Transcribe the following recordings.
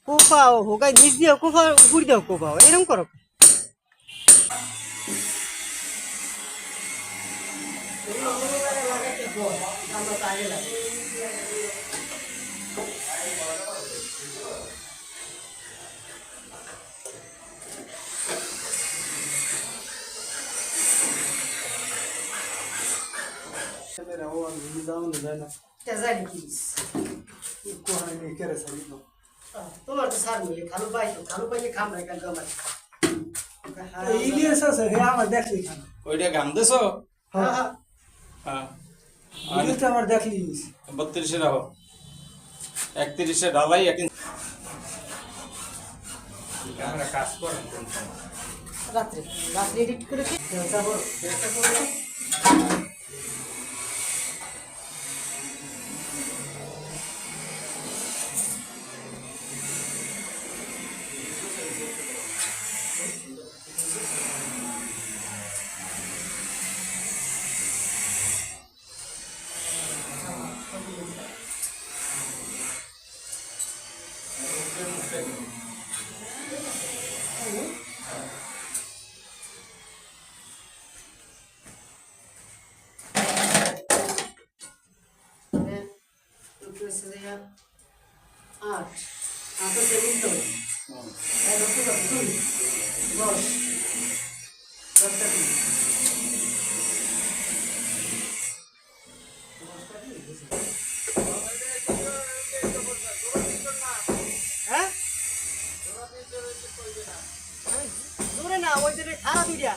কোপাও হোকাই নিচ দিও কোপা উপর দিও কোপাও এরকম করো তোমার তো সার মিলে খালু পাইলে খাম না কেন আমার ইলিয়াস আছে হে আমার দেখলি খান ওইটা গাম দেছো হ্যাঁ হ্যাঁ হ্যাঁ ইলিয়াস আমার দেখলি 32 রাখো 31 ঢালাই একদিন আমরা কাজ করেন কোন সময় রাত্রে রাত্রে এডিট করেছি তারপর একটা করে আট আট সেকেন্ড তো এই রকম দুই দশ দশটা দিন হ্যাঁ জোরে না ওই যে খারাপ দিদিয়া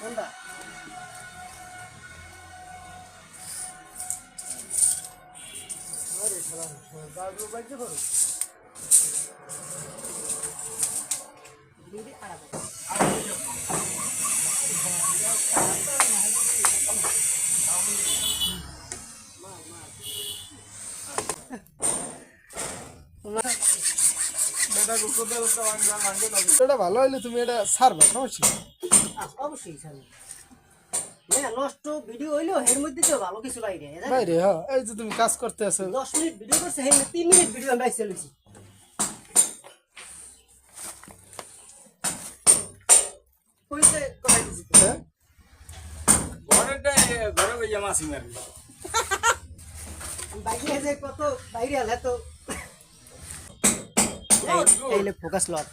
কোনটা আরে সালাম গাড়ি বাইতে করো দিদি আড়া এটা ভালো হইলে তুমি এটা ছাড়বা সমস্যা অবশ্যই স্যার না নষ্ট ভিডিও হইলো এর মধ্যে তো ভালো কিছু বাইরে বাইরে হ্যাঁ এই যে তুমি কাজ করতে আছো 10 মিনিট ভিডিও করছে হেন 3 মিনিট ভিডিও আমি বাইরে চলেছি কইতে কই দিছি হ্যাঁ ঘরে বইয়া মাছি মারবি বাইরে যে কত বাইরে আলে তো এই ফোকাস লট